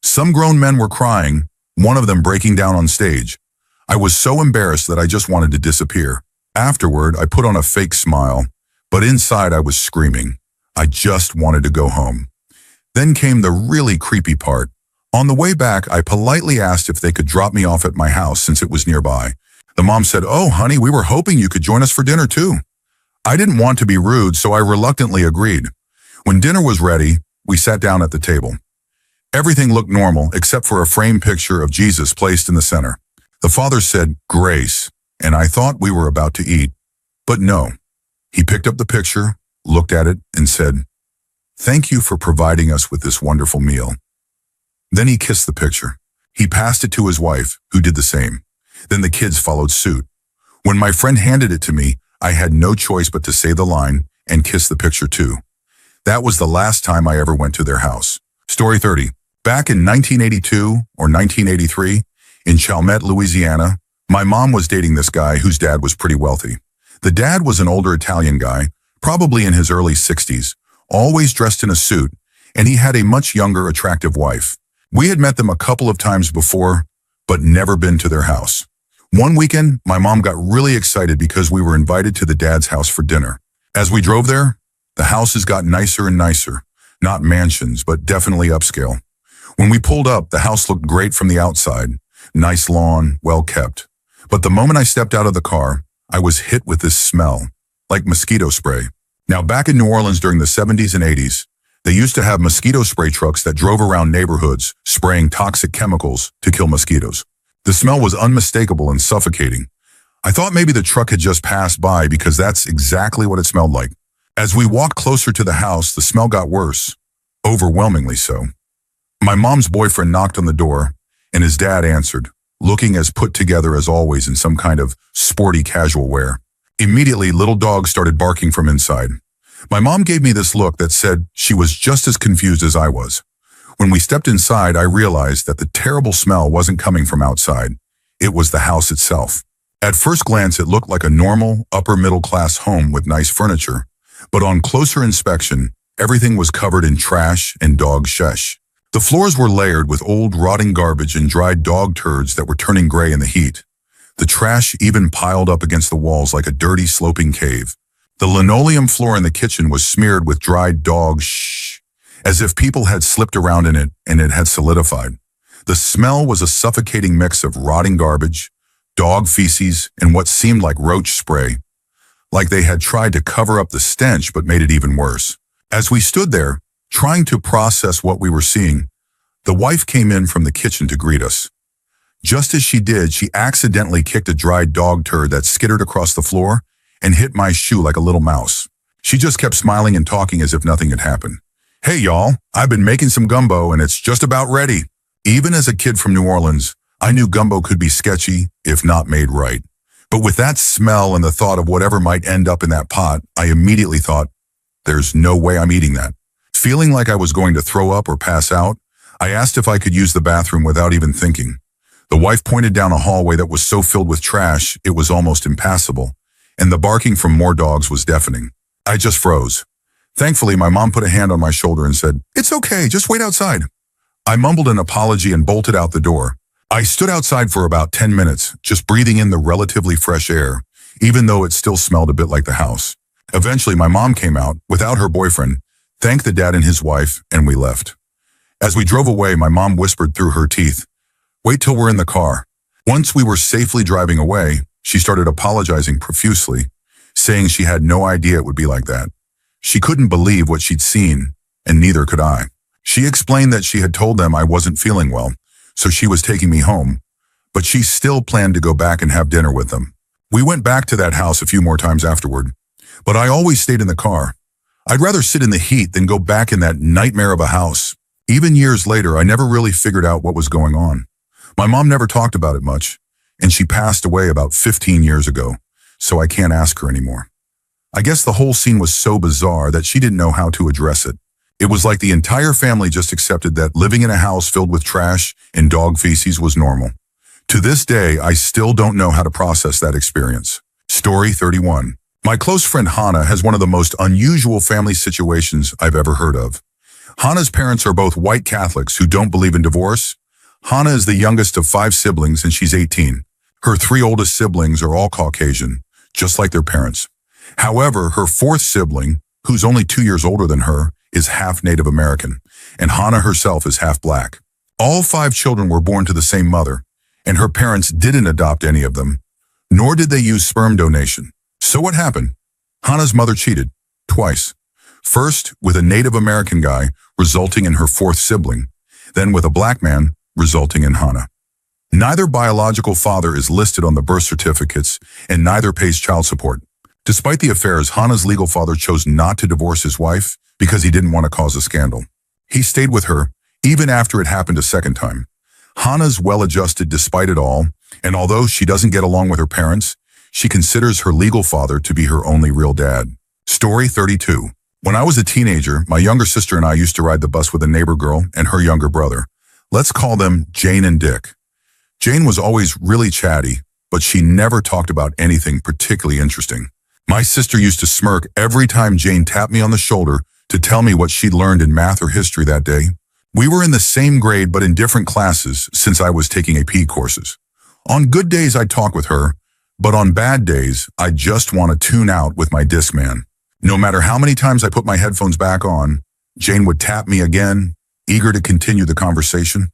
Some grown men were crying, one of them breaking down on stage. I was so embarrassed that I just wanted to disappear. Afterward, I put on a fake smile, but inside I was screaming. I just wanted to go home. Then came the really creepy part. On the way back, I politely asked if they could drop me off at my house since it was nearby. The mom said, "Oh, honey, we were hoping you could join us for dinner too." I didn't want to be rude, so I reluctantly agreed. When dinner was ready, we sat down at the table. Everything looked normal except for a framed picture of Jesus placed in the center. The father said, "Grace," and I thought we were about to eat. But no. He picked up the picture, looked at it, and said, "Thank you for providing us with this wonderful meal." Then he kissed the picture. He passed it to his wife, who did the same. Then the kids followed suit. When my friend handed it to me, I had no choice but to say the line and kiss the picture too. That was the last time I ever went to their house. Story 30. Back in 1982 or 1983, in Chalmette, Louisiana, my mom was dating this guy whose dad was pretty wealthy. The dad was an older Italian guy, probably in his early 60s, always dressed in a suit, and he had a much younger, attractive wife. We had met them a couple of times before, but never been to their house. One weekend, my mom got really excited because we were invited to the dad's house for dinner. As we drove there, the houses got nicer and nicer. Not mansions, but definitely upscale. When we pulled up, the house looked great from the outside. Nice lawn, well kept. But the moment I stepped out of the car, I was hit with this smell, like mosquito spray. Now, back in New Orleans during the 70s and 80s, they used to have mosquito spray trucks that drove around neighborhoods, spraying toxic chemicals to kill mosquitoes. The smell was unmistakable and suffocating. I thought maybe the truck had just passed by because that's exactly what it smelled like. As we walked closer to the house, the smell got worse, overwhelmingly so. My mom's boyfriend knocked on the door, and his dad answered, looking as put together as always in some kind of sporty casual wear. Immediately, little dogs started barking from inside. My mom gave me this look that said she was just as confused as I was. When we stepped inside, I realized that the terrible smell wasn't coming from outside. It was the house itself. At first glance, it looked like a normal, upper-middle-class home with nice furniture. But on closer inspection, everything was covered in trash and dog shesh. The floors were layered with old, rotting garbage and dried dog turds that were turning gray in the heat. The trash even piled up against the walls like a dirty, sloping cave. The linoleum floor in the kitchen was smeared with dried dog shh, as if people had slipped around in it and it had solidified. The smell was a suffocating mix of rotting garbage, dog feces, and what seemed like roach spray, like they had tried to cover up the stench but made it even worse. As we stood there, trying to process what we were seeing, the wife came in from the kitchen to greet us. Just as she did, she accidentally kicked a dried dog turd that skittered across the floor and hit my shoe like a little mouse. She just kept smiling and talking as if nothing had happened. "Hey y'all, I've been making some gumbo and it's just about ready." Even as a kid from New Orleans, I knew gumbo could be sketchy if not made right. But with that smell and the thought of whatever might end up in that pot, I immediately thought, there's no way I'm eating that. Feeling like I was going to throw up or pass out, I asked if I could use the bathroom without even thinking. The wife pointed down a hallway that was so filled with trash it was almost impassable, and the barking from more dogs was deafening. I just froze. Thankfully, my mom put a hand on my shoulder and said, "It's okay, just wait outside." I mumbled an apology and bolted out the door. I stood outside for about 10 minutes, just breathing in the relatively fresh air, even though it still smelled a bit like the house. Eventually, my mom came out, without her boyfriend, thanked the dad and his wife, and we left. As we drove away, my mom whispered through her teeth, "Wait till we're in the car." Once we were safely driving away, she started apologizing profusely, saying she had no idea it would be like that. She couldn't believe what she'd seen, and neither could I. She explained that she had told them I wasn't feeling well, so she was taking me home, but she still planned to go back and have dinner with them. We went back to that house a few more times afterward. But I always stayed in the car. I'd rather sit in the heat than go back in that nightmare of a house. Even years later, I never really figured out what was going on. My mom never talked about it much, and she passed away about 15 years ago, so I can't ask her anymore. I guess the whole scene was so bizarre that she didn't know how to address it. It was like the entire family just accepted that living in a house filled with trash and dog feces was normal. To this day, I still don't know how to process that experience. Story 31. My close friend Hannah has one of the most unusual family situations I've ever heard of. Hannah's parents are both white Catholics who don't believe in divorce. Hannah is the youngest of 5 siblings and she's 18. Her 3 oldest siblings are all Caucasian, just like their parents. However, her 4th sibling, who's only 2 years older than her, is half Native American, and Hannah herself is half black. All 5 children were born to the same mother, and her parents didn't adopt any of them, nor did they use sperm donation. So what happened? Hannah's mother cheated, twice. First, with a Native American guy, resulting in her 4th sibling, then with a black man, resulting in Hannah. Neither biological father is listed on the birth certificates, and neither pays child support. Despite the affairs, Hannah's legal father chose not to divorce his wife because he didn't want to cause a scandal. He stayed with her, even after it happened a second time. Hannah's well-adjusted despite it all, and although she doesn't get along with her parents, she considers her legal father to be her only real dad. Story 32. When I was a teenager, my younger sister and I used to ride the bus with a neighbor girl and her younger brother. Let's call them Jane and Dick. Jane was always really chatty, but she never talked about anything particularly interesting. My sister used to smirk every time Jane tapped me on the shoulder to tell me what she'd learned in math or history that day. We were in the same grade but in different classes since I was taking AP courses. On good days, I'd talk with her, but on bad days, I'd just want to tune out with my Discman. No matter how many times I put my headphones back on, Jane would tap me again, eager to continue the conversation.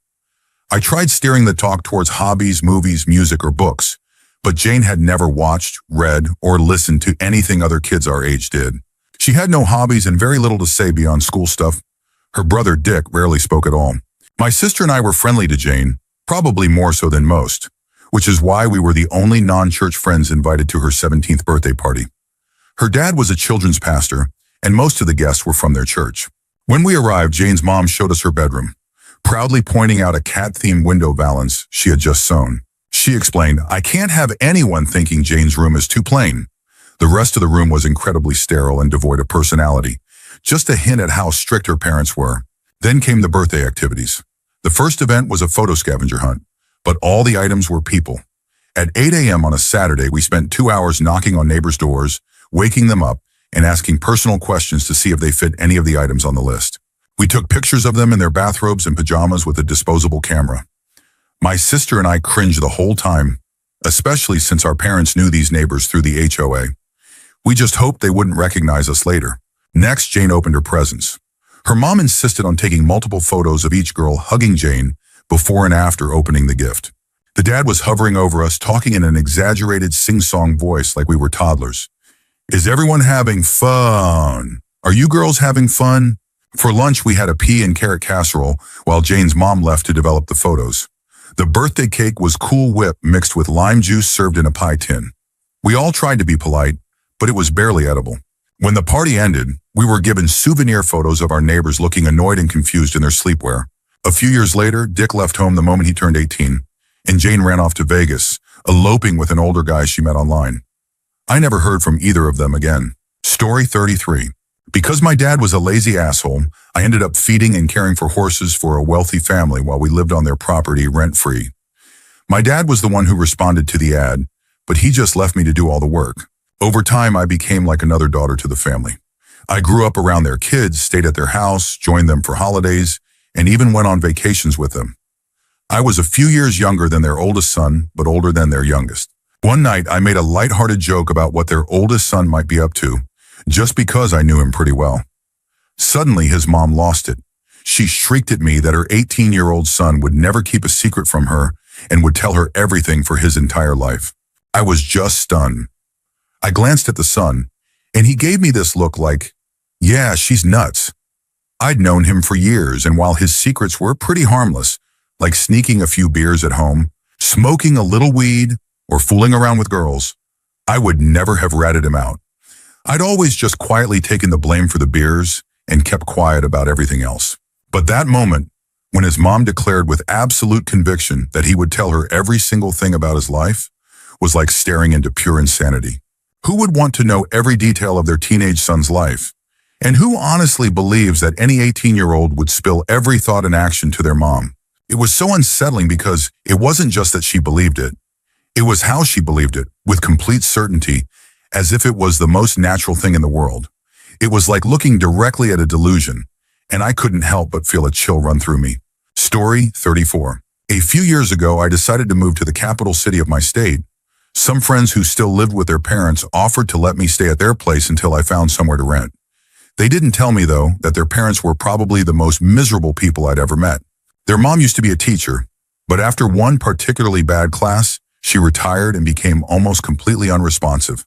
I tried steering the talk towards hobbies, movies, music, or books, but Jane had never watched, read, or listened to anything other kids our age did. She had no hobbies and very little to say beyond school stuff. Her brother Dick rarely spoke at all. My sister and I were friendly to Jane, probably more so than most, which is why we were the only non-church friends invited to her 17th birthday party. Her dad was a children's pastor, and most of the guests were from their church. When we arrived, Jane's mom showed us her bedroom, proudly pointing out a cat-themed window valance she had just sewn. She explained, "I can't have anyone thinking Jane's room is too plain." The rest of the room was incredibly sterile and devoid of personality, just a hint at how strict her parents were. Then came the birthday activities. The first event was a photo scavenger hunt, but all the items were people. At 8 a.m. on a Saturday, we spent 2 hours knocking on neighbors' doors, waking them up, and asking personal questions to see if they fit any of the items on the list. We took pictures of them in their bathrobes and pajamas with a disposable camera. My sister and I cringed the whole time, especially since our parents knew these neighbors through the HOA. We just hoped they wouldn't recognize us later. Next, Jane opened her presents. Her mom insisted on taking multiple photos of each girl hugging Jane before and after opening the gift. The dad was hovering over us, talking in an exaggerated sing-song voice like we were toddlers. "Is everyone having fun? Are you girls having fun?" For lunch, we had a pea and carrot casserole while Jane's mom left to develop the photos. The birthday cake was Cool Whip mixed with lime juice served in a pie tin. We all tried to be polite, but it was barely edible. When the party ended, we were given souvenir photos of our neighbors looking annoyed and confused in their sleepwear. A few years later, Dick left home the moment he turned 18, and Jane ran off to Vegas, eloping with an older guy she met online. I never heard from either of them again. Story 33. Because my dad was a lazy asshole, I ended up feeding and caring for horses for a wealthy family while we lived on their property rent-free. My dad was the one who responded to the ad, but he just left me to do all the work. Over time, I became like another daughter to the family. I grew up around their kids, stayed at their house, joined them for holidays, and even went on vacations with them. I was a few years younger than their oldest son, but older than their youngest. One night, I made a lighthearted joke about what their oldest son might be up to, just because I knew him pretty well. Suddenly, his mom lost it. She shrieked at me that her 18-year-old son would never keep a secret from her and would tell her everything for his entire life. I was just stunned. I glanced at the son, and he gave me this look like, yeah, she's nuts. I'd known him for years, and while his secrets were pretty harmless, like sneaking a few beers at home, smoking a little weed, or fooling around with girls, I would never have ratted him out. I'd always just quietly taken the blame for the beers and kept quiet about everything else. But that moment, when his mom declared with absolute conviction that he would tell her every single thing about his life, was like staring into pure insanity. Who would want to know every detail of their teenage son's life? And who honestly believes that any 18-year-old would spill every thought and action to their mom? It was so unsettling because it wasn't just that she believed it. It was how she believed it, with complete certainty, as if it was the most natural thing in the world. It was like looking directly at a delusion, and I couldn't help but feel a chill run through me. Story 34. A few years ago, I decided to move to the capital city of my state. Some friends who still lived with their parents offered to let me stay at their place until I found somewhere to rent. They didn't tell me, though, that their parents were probably the most miserable people I'd ever met. Their mom used to be a teacher, but after one particularly bad class, she retired and became almost completely unresponsive.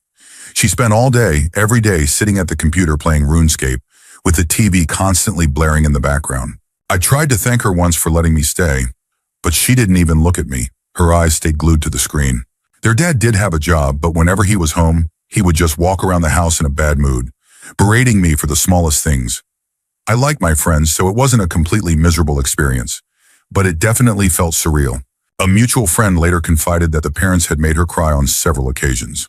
She spent all day, every day, sitting at the computer playing RuneScape, with the TV constantly blaring in the background. I tried to thank her once for letting me stay, but she didn't even look at me. Her eyes stayed glued to the screen. Their dad did have a job, but whenever he was home, he would just walk around the house in a bad mood, berating me for the smallest things. I liked my friends, so it wasn't a completely miserable experience, but it definitely felt surreal. A mutual friend later confided that the parents had made her cry on several occasions.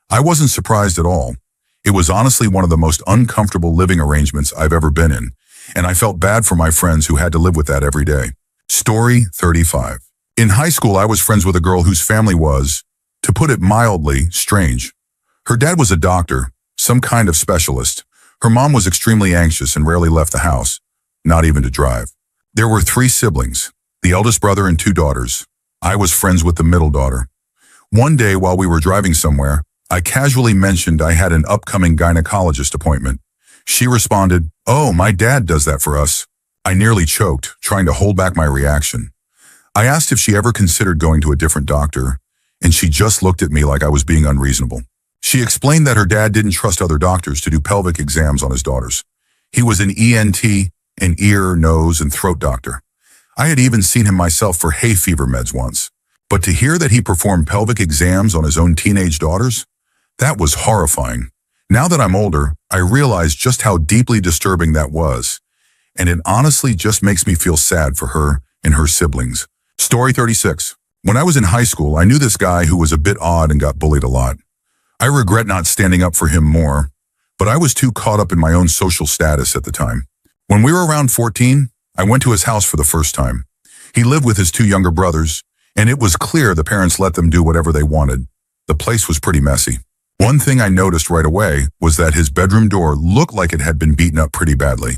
I wasn't surprised at all. It was honestly one of the most uncomfortable living arrangements I've ever been in, and I felt bad for my friends who had to live with that every day. Story 35. In high school, I was friends with a girl whose family was, to put it mildly, strange. Her dad was a doctor, some kind of specialist. Her mom was extremely anxious and rarely left the house, not even to drive. There were 3 siblings, the eldest brother and 2 daughters. I was friends with the middle daughter. One day while we were driving somewhere, I casually mentioned I had an upcoming gynecologist appointment. She responded, "Oh, my dad does that for us." I nearly choked, trying to hold back my reaction. I asked if she ever considered going to a different doctor, and she just looked at me like I was being unreasonable. She explained that her dad didn't trust other doctors to do pelvic exams on his daughters. He was an ENT, an ear, nose, and throat doctor. I had even seen him myself for hay fever meds once. But to hear that he performed pelvic exams on his own teenage daughters, that was horrifying. Now that I'm older, I realize just how deeply disturbing that was, and it honestly just makes me feel sad for her and her siblings. Story 36. When I was in high school, I knew this guy who was a bit odd and got bullied a lot. I regret not standing up for him more, but I was too caught up in my own social status at the time. When we were around 14, I went to his house for the first time. He lived with his 2 younger brothers, and it was clear the parents let them do whatever they wanted. The place was pretty messy. One thing I noticed right away was that his bedroom door looked like it had been beaten up pretty badly.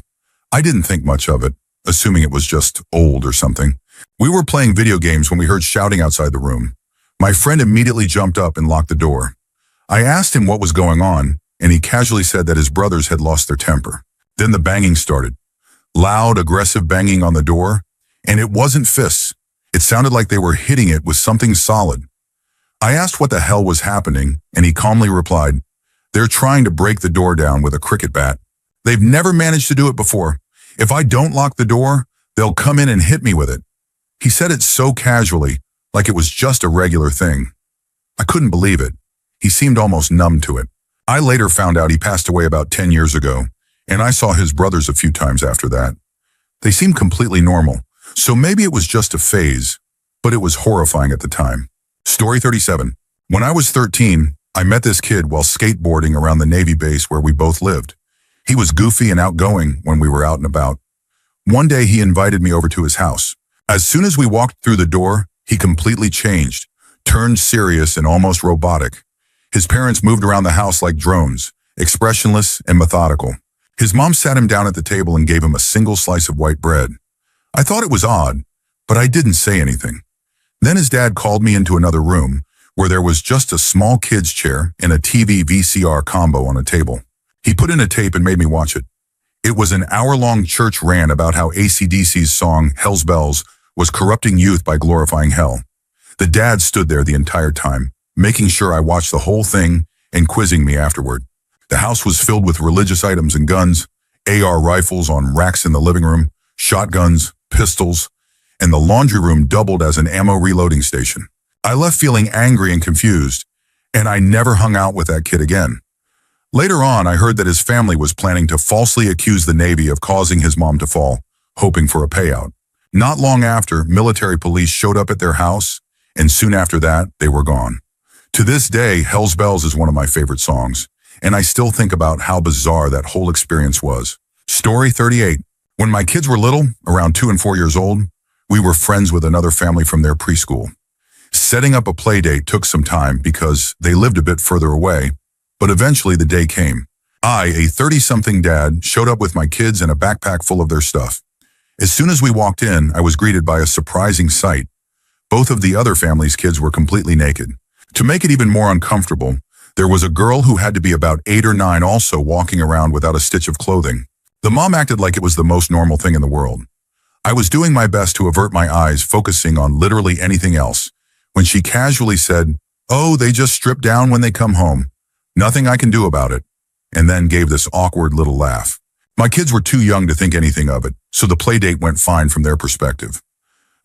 I didn't think much of it, assuming it was just old or something. We were playing video games when we heard shouting outside the room. My friend immediately jumped up and locked the door. I asked him what was going on, and he casually said that his brothers had lost their temper. Then the banging started. Loud, aggressive banging on the door, and it wasn't fists. It sounded like they were hitting it with something solid. I asked what the hell was happening, and he calmly replied, "They're trying to break the door down with a cricket bat. They've never managed to do it before. If I don't lock the door, they'll come in and hit me with it." He said it so casually, like it was just a regular thing. I couldn't believe it. He seemed almost numb to it. I later found out he passed away about 10 years ago, and I saw his brothers a few times after that. They seemed completely normal, so maybe it was just a phase, but it was horrifying at the time. Story 37. When I was 13, I met this kid while skateboarding around the Navy base where we both lived. He was goofy and outgoing when we were out and about. One day he invited me over to his house. As soon as we walked through the door, he completely changed, turned serious and almost robotic. His parents moved around the house like drones, expressionless and methodical. His mom sat him down at the table and gave him a single slice of white bread. I thought it was odd, but I didn't say anything. Then his dad called me into another room where there was just a small kid's chair and a TV VCR combo on a table. He put in a tape and made me watch it. It was an hour-long church rant about how AC/DC's song, Hell's Bells, was corrupting youth by glorifying hell. The dad stood there the entire time, making sure I watched the whole thing and quizzing me afterward. The house was filled with religious items and guns, AR rifles on racks in the living room, shotguns, pistols, and the laundry room doubled as an ammo reloading station. I left feeling angry and confused, and I never hung out with that kid again. Later on, I heard that his family was planning to falsely accuse the Navy of causing his mom to fall, hoping for a payout. Not long after, military police showed up at their house, and soon after that, they were gone. To this day, Hell's Bells is one of my favorite songs, and I still think about how bizarre that whole experience was. Story 38. When my kids were little, around 2 and 4 years old, we were friends with another family from their preschool. Setting up a play date took some time because they lived a bit further away, but eventually the day came. I, a 30-something dad, showed up with my kids and a backpack full of their stuff. As soon as we walked in, I was greeted by a surprising sight. Both of the other family's kids were completely naked. To make it even more uncomfortable, there was a girl who had to be about 8 or 9 also walking around without a stitch of clothing. The mom acted like it was the most normal thing in the world. I was doing my best to avert my eyes, focusing on literally anything else, when she casually said, "Oh, they just strip down when they come home. Nothing I can do about it," and then gave this awkward little laugh. My kids were too young to think anything of it, so the play date went fine from their perspective.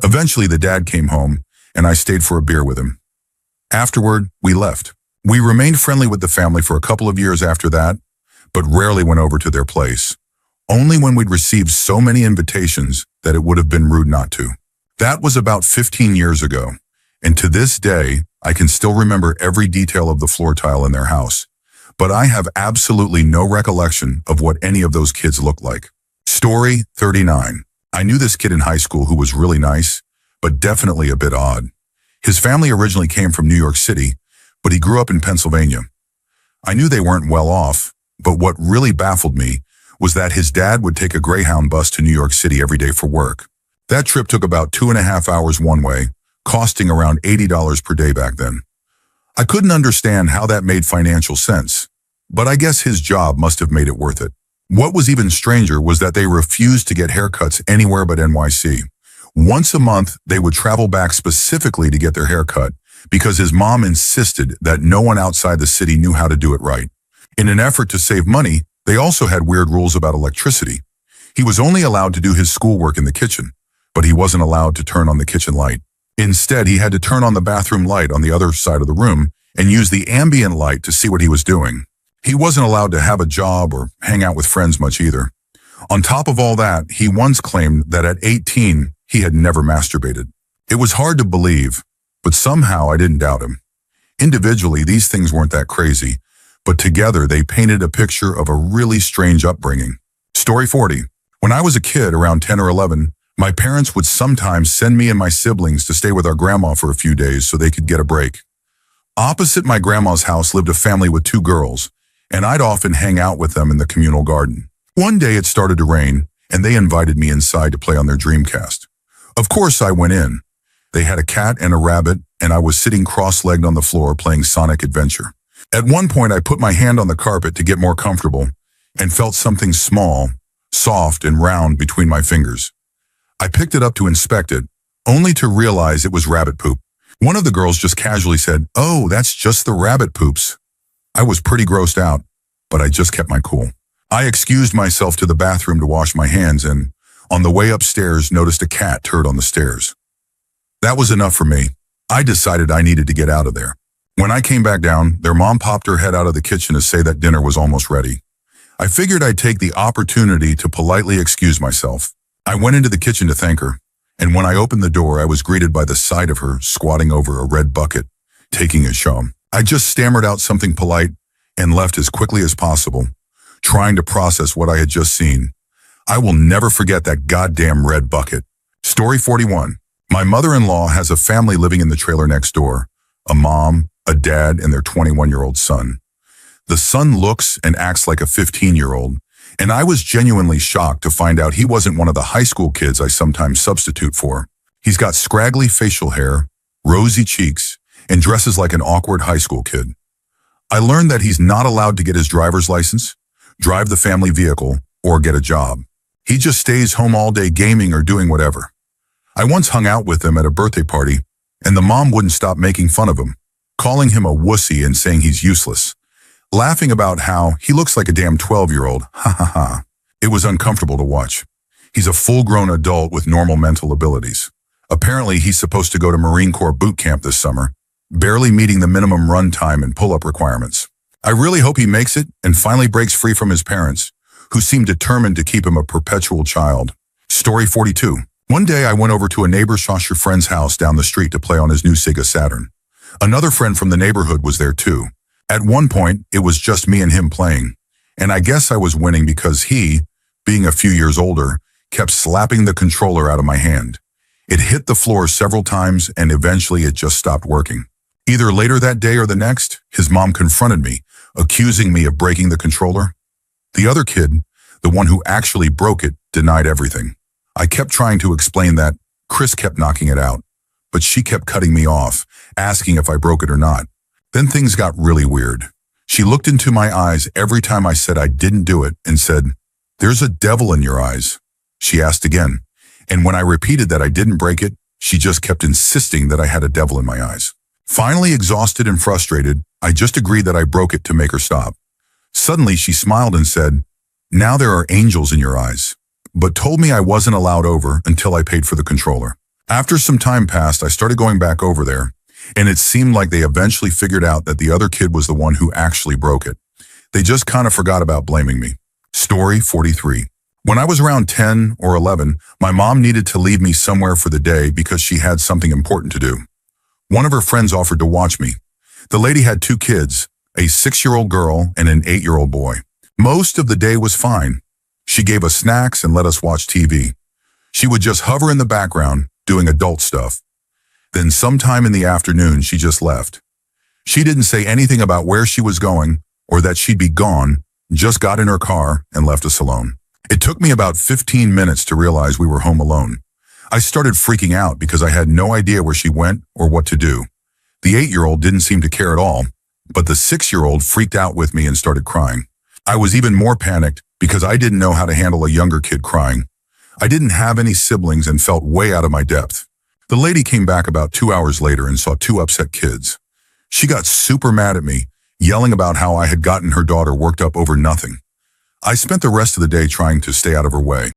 Eventually, the dad came home, and I stayed for a beer with him. Afterward, we left. We remained friendly with the family for a couple of years after that, but rarely went over to their place. Only when we'd received so many invitations that it would have been rude not to. That was about 15 years ago, and to this day, I can still remember every detail of the floor tile in their house, but I have absolutely no recollection of what any of those kids looked like. Story 39. I knew this kid in high school who was really nice, but definitely a bit odd. His family originally came from New York City, but he grew up in Pennsylvania. I knew they weren't well off, but what really baffled me was that his dad would take a Greyhound bus to New York City every day for work. That trip took about 2.5 hours one way, costing around $80 per day back then. I couldn't understand how that made financial sense, but I guess his job must have made it worth it. What was even stranger was that they refused to get haircuts anywhere but NYC. Once a month, they would travel back specifically to get their hair cut because his mom insisted that no one outside the city knew how to do it right. In an effort to save money, they also had weird rules about electricity. He was only allowed to do his schoolwork in the kitchen, but he wasn't allowed to turn on the kitchen light. Instead, he had to turn on the bathroom light on the other side of the room and use the ambient light to see what he was doing. He wasn't allowed to have a job or hang out with friends much either. On top of all that, he once claimed that at 18, he had never masturbated. It was hard to believe, but somehow I didn't doubt him. Individually, these things weren't that crazy, but together they painted a picture of a really strange upbringing. Story 40. When I was a kid, around 10 or 11, my parents would sometimes send me and my siblings to stay with our grandma for a few days so they could get a break. Opposite my grandma's house lived a family with 2 girls, and I'd often hang out with them in the communal garden. One day it started to rain, and they invited me inside to play on their Dreamcast. Of course, I went in. They had a cat and a rabbit, and I was sitting cross-legged on the floor playing Sonic Adventure. At one point, I put my hand on the carpet to get more comfortable and felt something small, soft, and round between my fingers. I picked it up to inspect it, only to realize it was rabbit poop. One of the girls just casually said, "Oh, that's just the rabbit poops." I was pretty grossed out, but I just kept my cool. I excused myself to the bathroom to wash my hands and, on the way upstairs, noticed a cat turd on the stairs. That was enough for me. I decided I needed to get out of there. When I came back down, their mom popped her head out of the kitchen to say that dinner was almost ready. I figured I'd take the opportunity to politely excuse myself. I went into the kitchen to thank her, and when I opened the door, I was greeted by the sight of her squatting over a red bucket, taking a show. I just stammered out something polite and left as quickly as possible, trying to process what I had just seen. I will never forget that goddamn red bucket. Story 41. My mother-in-law has a family living in the trailer next door, a mom, a dad, and their 21-year-old son. The son looks and acts like a 15-year-old, and I was genuinely shocked to find out he wasn't one of the high school kids I sometimes substitute for. He's got scraggly facial hair, rosy cheeks, and dresses like an awkward high school kid. I learned that he's not allowed to get his driver's license, drive the family vehicle, or get a job. He just stays home all day gaming or doing whatever. I once hung out with him at a birthday party, and the mom wouldn't stop making fun of him, calling him a wussy and saying he's useless, laughing about how he looks like a damn 12-year-old. Ha ha ha. It was uncomfortable to watch. He's a full-grown adult with normal mental abilities. Apparently, he's supposed to go to Marine Corps boot camp this summer, barely meeting the minimum run time and pull-up requirements. I really hope he makes it and finally breaks free from his parents, who seem determined to keep him a perpetual child. Story 42. One day I went over to a neighbor Shasher friend's house down the street to play on his new Sega Saturn. Another friend from the neighborhood was there too. At one point, it was just me and him playing. And I guess I was winning because he, being a few years older, kept slapping the controller out of my hand. It hit the floor several times and eventually it just stopped working. Either later that day or the next, his mom confronted me, accusing me of breaking the controller. The other kid, the one who actually broke it, denied everything. I kept trying to explain that Chris kept knocking it out, but she kept cutting me off, asking if I broke it or not. Then things got really weird. She looked into my eyes every time I said I didn't do it and said, "There's a devil in your eyes." She asked again, and when I repeated that I didn't break it, she just kept insisting that I had a devil in my eyes. Finally, exhausted and frustrated, I just agreed that I broke it to make her stop. Suddenly, she smiled and said, "Now there are angels in your eyes," but told me I wasn't allowed over until I paid for the controller. After some time passed, I started going back over there, and it seemed like they eventually figured out that the other kid was the one who actually broke it. They just kind of forgot about blaming me. Story 43. When I was around 10 or 11, my mom needed to leave me somewhere for the day because she had something important to do. One of her friends offered to watch me. The lady had two kids, a 6-year-old girl and an 8-year-old boy. Most of the day was fine. She gave us snacks and let us watch TV. She would just hover in the background, doing adult stuff. Then sometime in the afternoon, she just left. She didn't say anything about where she was going or that she'd be gone, just got in her car and left us alone. It took me about 15 minutes to realize we were home alone. I started freaking out because I had no idea where she went or what to do. The 8-year-old didn't seem to care at all, but the 6-year-old freaked out with me and started crying. I was even more panicked because I didn't know how to handle a younger kid crying. I didn't have any siblings and felt way out of my depth. The lady came back about 2 hours later and saw two upset kids. She got super mad at me, yelling about how I had gotten her daughter worked up over nothing. I spent the rest of the day trying to stay out of her way.